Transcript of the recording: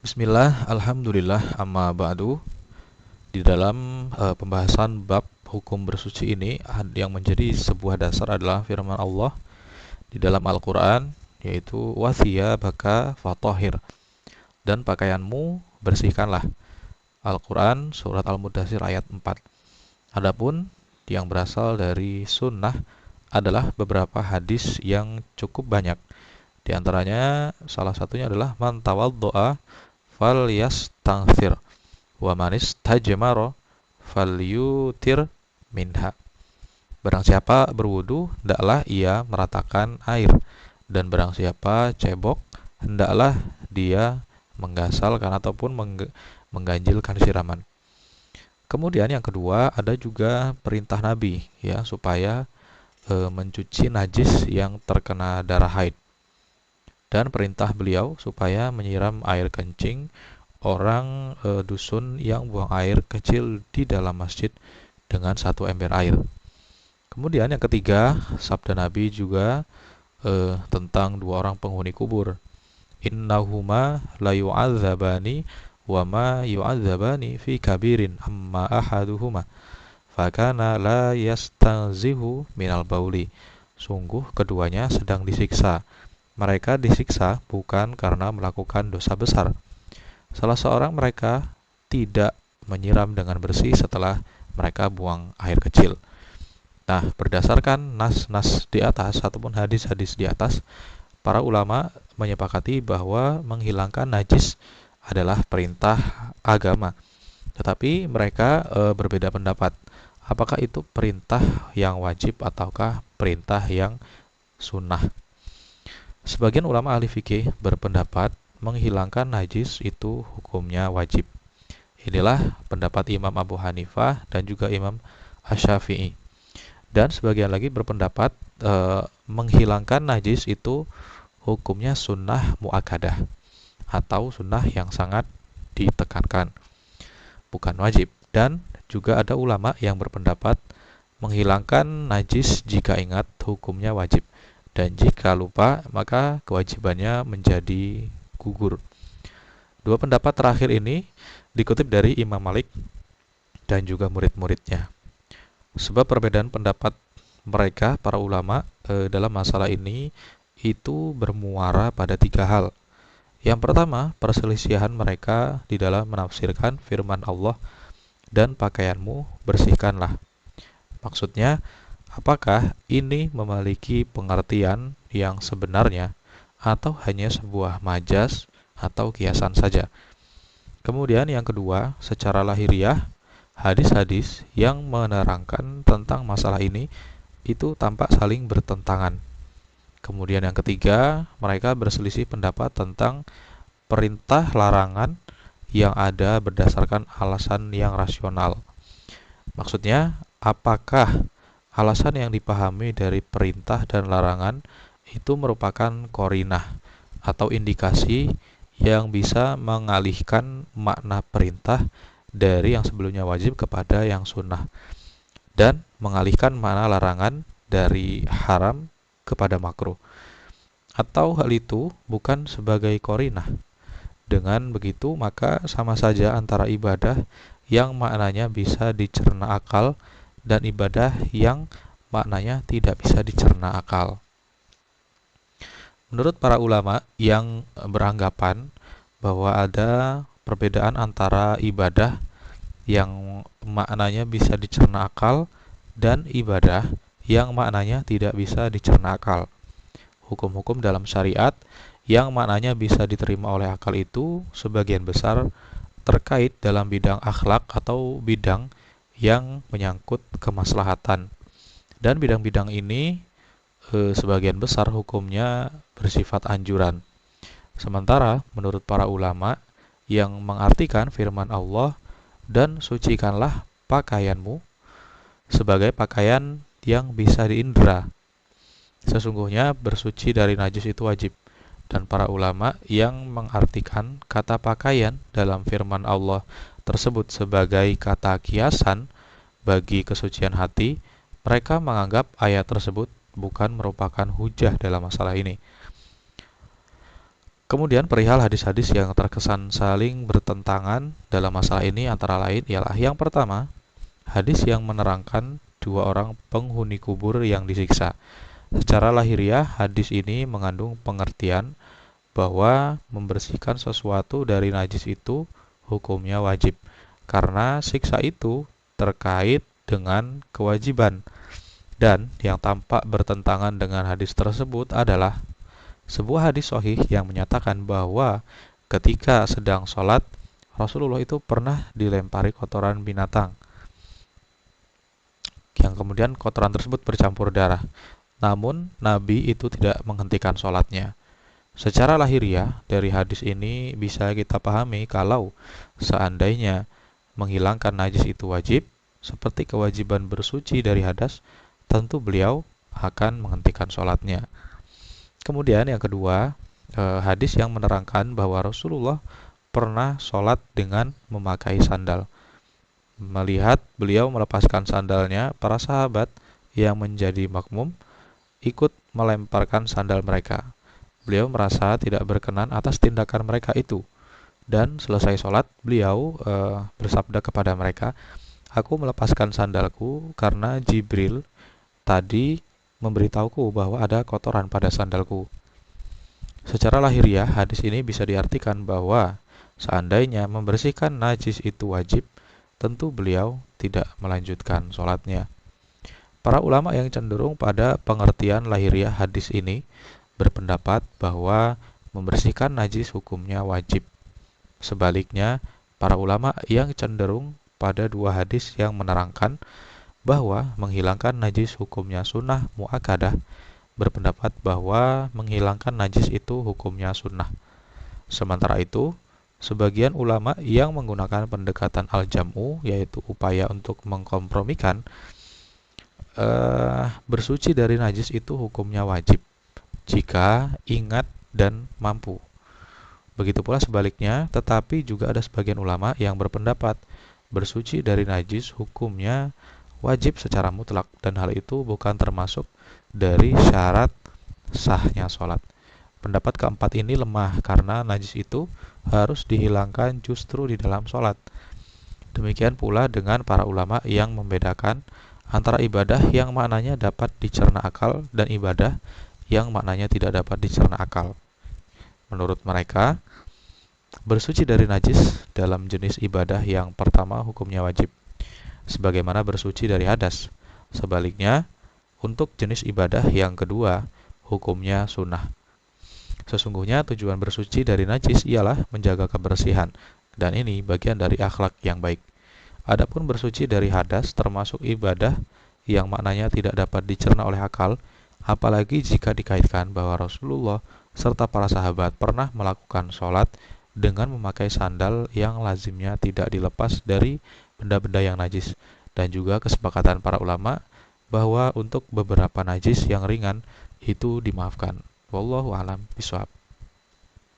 Bismillah, alhamdulillah, amma ba'du. Di dalam pembahasan bab hukum bersuci ini yang menjadi sebuah dasar adalah firman Allah di dalam Al-Qur'an, yaitu baka fatahhir, dan pakaianmu bersihkanlah. Al-Qur'an surat Al-Mudaththir ayat 4. Adapun yang berasal dari sunnah adalah beberapa hadis yang cukup banyak. Di antaranya salah satunya adalah man tawaddoa falyastanthir wa manis tajmaro falyutir minha. Barang siapa berwudu, hendaklah ia meratakan air, dan barang siapa cebok, hendaklah dia menggasalkan ataupun mengganjilkan siraman. Kemudian yang kedua ada juga perintah Nabi ya supaya mencuci najis yang terkena darah haid, dan perintah beliau supaya menyiram air kencing orang dusun yang buang air kecil di dalam masjid dengan satu ember air. Kemudian yang ketiga, sabda Nabi juga tentang dua orang penghuni kubur. Innahuma la yu'adzabani wa ma yu'adzabani fi kabirin amma ahaduhuma fakana la yastanzihu minal bauli. Sungguh keduanya sedang disiksa. Mereka disiksa bukan karena melakukan dosa besar. Salah seorang mereka tidak menyiram dengan bersih setelah mereka buang air kecil. Nah, berdasarkan nas-nas di atas ataupun hadis-hadis di atas, para ulama menyepakati bahwa menghilangkan najis adalah perintah agama. Tetapi mereka berbeda pendapat. Apakah itu perintah yang wajib ataukah perintah yang sunnah? Sebagian ulama ahli fikih berpendapat menghilangkan najis itu hukumnya wajib. Inilah pendapat Imam Abu Hanifah dan juga Imam Asy-Syafi'i. Dan sebagian lagi berpendapat menghilangkan najis itu hukumnya sunnah muakkadah atau sunnah yang sangat ditekankan, bukan wajib. Dan juga ada ulama yang berpendapat menghilangkan najis jika ingat hukumnya wajib, dan jika lupa maka kewajibannya menjadi gugur. Dua pendapat terakhir ini dikutip dari Imam Malik dan juga murid-muridnya. Sebab perbedaan pendapat mereka, para ulama, dalam masalah ini itu bermuara pada tiga hal. Yang pertama, perselisihan mereka di dalam menafsirkan firman Allah, dan pakaianmu bersihkanlah. Maksudnya, apakah ini memiliki pengertian yang sebenarnya atau hanya sebuah majas atau kiasan saja? Kemudian yang kedua, secara lahiriah, hadis-hadis yang menerangkan tentang masalah ini itu tampak saling bertentangan. Kemudian yang ketiga, mereka berselisih pendapat tentang perintah larangan yang ada berdasarkan alasan yang rasional. Maksudnya, apakah alasan yang dipahami dari perintah dan larangan itu merupakan qarinah atau indikasi yang bisa mengalihkan makna perintah dari yang sebelumnya wajib kepada yang sunnah, dan mengalihkan makna larangan dari haram kepada makruh. Atau hal itu bukan sebagai qarinah. Dengan begitu maka sama saja antara ibadah yang maknanya bisa dicerna akal dan ibadah yang maknanya tidak bisa dicerna akal. Menurut para ulama yang beranggapan bahwa ada perbedaan antara ibadah yang maknanya bisa dicerna akal dan ibadah yang maknanya tidak bisa dicerna akal. Hukum-hukum dalam syariat yang maknanya bisa diterima oleh akal itu sebagian besar terkait dalam bidang akhlak atau bidang yang menyangkut kemaslahatan. Dan bidang-bidang ini sebagian besar hukumnya bersifat anjuran. Sementara menurut para ulama yang mengartikan firman Allah, dan sucikanlah pakaianmu, sebagai pakaian yang bisa diindra. Sesungguhnya bersuci dari najis itu wajib. Dan para ulama yang mengartikan kata pakaian dalam firman Allah tersebut sebagai kata kiasan bagi kesucian hati, mereka menganggap ayat tersebut bukan merupakan hujah dalam masalah ini. Kemudian perihal hadis-hadis yang terkesan saling bertentangan dalam masalah ini antara lain ialah yang pertama, hadis yang menerangkan dua orang penghuni kubur yang disiksa. Secara lahiriah, hadis ini mengandung pengertian bahwa membersihkan sesuatu dari najis itu hukumnya wajib, karena siksa itu terkait dengan kewajiban. Dan yang tampak bertentangan dengan hadis tersebut adalah sebuah hadis sahih yang menyatakan bahwa ketika sedang sholat, Rasulullah itu pernah dilempari kotoran binatang, yang kemudian kotoran tersebut bercampur darah. Namun, Nabi itu tidak menghentikan sholatnya. Secara lahiriah, dari hadis ini bisa kita pahami kalau seandainya menghilangkan najis itu wajib, seperti kewajiban bersuci dari hadas, tentu beliau akan menghentikan sholatnya. Kemudian yang kedua, hadis yang menerangkan bahwa Rasulullah pernah sholat dengan memakai sandal. Melihat beliau melepaskan sandalnya, para sahabat yang menjadi makmum ikut melemparkan sandal mereka. Beliau merasa tidak berkenan atas tindakan mereka itu. Dan selesai sholat, beliau bersabda kepada mereka, "Aku melepaskan sandalku karena Jibril tadi memberitahuku bahwa ada kotoran pada sandalku." Secara lahiriah, hadis ini bisa diartikan bahwa seandainya membersihkan najis itu wajib, tentu beliau tidak melanjutkan sholatnya. Para ulama yang cenderung pada pengertian lahiriah hadis ini berpendapat bahwa membersihkan najis hukumnya wajib. Sebaliknya, para ulama yang cenderung pada dua hadis yang menerangkan bahwa menghilangkan najis hukumnya sunnah muakkadah berpendapat bahwa menghilangkan najis itu hukumnya sunnah. Sementara itu, sebagian ulama yang menggunakan pendekatan al-jam'u, yaitu upaya untuk mengkompromikan, bersuci dari najis itu hukumnya wajib jika ingat dan mampu. Begitu pula sebaliknya, tetapi juga ada sebagian ulama yang berpendapat bersuci dari najis hukumnya wajib secara mutlak, dan hal itu bukan termasuk dari syarat sahnya sholat. Pendapat keempat ini lemah karena najis itu harus dihilangkan justru di dalam sholat. Demikian pula dengan para ulama yang membedakan antara ibadah yang maknanya dapat dicerna akal dan ibadah yang maknanya tidak dapat dicerna akal. Menurut mereka, bersuci dari najis dalam jenis ibadah yang pertama hukumnya wajib, sebagaimana bersuci dari hadas. Sebaliknya, untuk jenis ibadah yang kedua, hukumnya sunnah. Sesungguhnya tujuan bersuci dari najis ialah menjaga kebersihan, dan ini bagian dari akhlak yang baik. Adapun bersuci dari hadas termasuk ibadah yang maknanya tidak dapat dicerna oleh akal, apalagi jika dikaitkan bahwa Rasulullah serta para sahabat pernah melakukan sholat dengan memakai sandal yang lazimnya tidak dilepas dari benda-benda yang najis, dan juga kesepakatan para ulama bahwa untuk beberapa najis yang ringan itu dimaafkan. Wallahu a'lam bishawab.